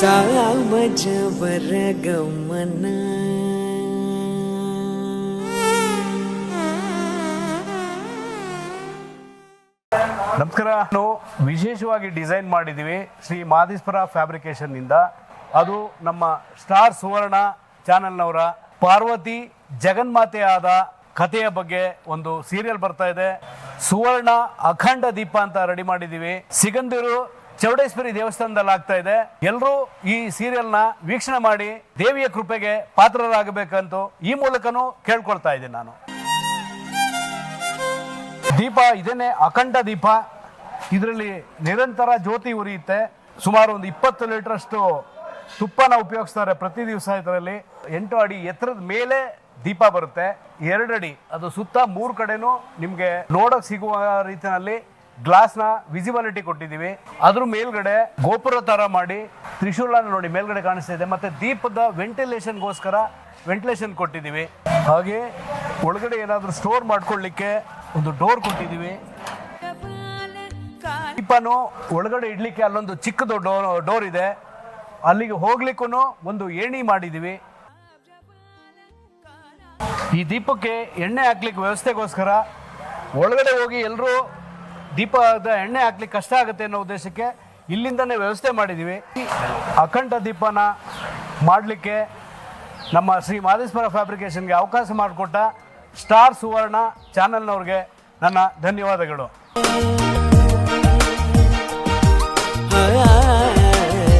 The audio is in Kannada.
ಸಾಮಜವರ ಗಮನ. ನಮಸ್ಕಾರ. ನಾವು ವಿಶೇಷವಾಗಿ ಡಿಸೈನ್ ಮಾಡಿದ್ದೀವಿ ಶ್ರೀ ಮಾದೇಶ್ವರ ಫ್ಯಾಬ್ರಿಕೇಶನ್ ಇಂದ. ಅದು ನಮ್ಮ ಸ್ಟಾರ್ ಸುವರ್ಣ ಚಾನೆಲ್ನವರ ಪಾರ್ವತಿ ಜಗನ್ಮಾತೆ ಆದ ಕಥೆಯ ಬಗ್ಗೆ ಒಂದು ಸೀರಿಯಲ್ ಬರ್ತಾ ಇದೆ. ಸುವರ್ಣ ಅಖಂಡ ದೀಪ ಅಂತ ರೆಡಿ ಮಾಡಿದ್ದೀವಿ. ಸಿಗಂದೂರು ಚೌಡೇಶ್ವರಿ ದೇವಸ್ಥಾನದಲ್ಲಿ ಆಗ್ತಾ ಇದೆ. ಎಲ್ಲರೂ ಈ ಸೀರಿಯಲ್ನ ವೀಕ್ಷಣೆ ಮಾಡಿ ದೇವಿಯ ಕೃಪೆಗೆ ಪಾತ್ರರಾಗಬೇಕಂತ ಈ ಮೂಲಕನೂ ಕೇಳ್ಕೊಳ್ತಾ ಇದ್ದೀನಿ ನಾನು. ದೀಪ ಇದೇನೆ ಅಖಂಡ ದೀಪ. ಇದರಲ್ಲಿ ನಿರಂತರ ಜ್ಯೋತಿ ಉರಿಯುತ್ತೆ. ಸುಮಾರು ಒಂದು 20 ಲೀಟರ್ಷ್ಟು ತುಪ್ಪನ ಉಪಯೋಗಿಸ್ತಾರೆ ಪ್ರತಿ ದಿವಸ. ಇದರಲ್ಲಿ 8 ಅಡಿ ಎತ್ತರದ ಮೇಲೆ ದೀಪ ಬರುತ್ತೆ. 2 ಅಡಿ ಅದು ಸುತ್ತ 3 ಕಡೆನೂ ನಿಮ್ಗೆ ನೋಡಕ್ ಸಿಗುವ ರೀತಿಯಲ್ಲಿ ಗ್ಲಾಸ್ನ ವಿಸಿಬಿಲಿಟಿ ಕೊಟ್ಟಿದ್ದೀವಿ. ಅದ್ರ ಮೇಲ್ಗಡೆ ಗೋಪುರ ತರ ಮಾಡಿ ತ್ರಿಶೂಲ ನೋಡಿ ಮೇಲ್ಗಡೆ ಕಾಣಿಸ್ತಾ ಇದೆ. ಮತ್ತೆ ದೀಪದ ವೆಂಟಿಲೇಷನ್ಗೋಸ್ಕರ ವೆಂಟಿಲೇಷನ್ ಕೊಟ್ಟಿದ್ದೀವಿ. ಹಾಗೆ ಒಳಗಡೆ ಏನಾದರೂ ಸ್ಟೋರ್ ಮಾಡ್ಕೊಳ್ಳಿಕ್ಕೆ ಒಂದು ಡೋರ್ ಕೊಟ್ಟಿದ್ದೀವಿ. ದೀಪನು ಒಳಗಡೆ ಇಡ್ಲಿಕ್ಕೆ ಅಲ್ಲೊಂದು ಚಿಕ್ಕದು ಡೋರ್ ಇದೆ. ಅಲ್ಲಿಗೆ ಹೋಗ್ಲಿಕ್ಕೂ ಒಂದು ಏಣಿ ಮಾಡಿದ್ದೀವಿ. ಈ ದೀಪಕ್ಕೆ ಎಣ್ಣೆ ಹಾಕ್ಲಿಕ್ಕೆ ವ್ಯವಸ್ಥೆಗೋಸ್ಕರ ಒಳಗಡೆ ಹೋಗಿ ಎಲ್ಲರೂ ದೀಪದ ಎಣ್ಣೆ ಹಾಕ್ಲಿಕ್ಕೆ ಕಷ್ಟ ಆಗುತ್ತೆ ಅನ್ನೋ ಉದ್ದೇಶಕ್ಕೆ ಇಲ್ಲಿಂದನೇ ವ್ಯವಸ್ಥೆ ಮಾಡಿದ್ದೀವಿ. ಅಖಂಡ ದೀಪನ ಮಾಡಲಿಕ್ಕೆ ನಮ್ಮ ಶ್ರೀ ಮಾದೇಶ್ವರ ಫ್ಯಾಬ್ರಿಕೇಶನ್ಗೆ ಅವಕಾಶ ಮಾಡಿಕೊಟ್ಟ ಸ್ಟಾರ್ ಸುವರ್ಣ ಚಾನೆಲ್ನವ್ರಿಗೆ ನನ್ನ ಧನ್ಯವಾದಗಳು.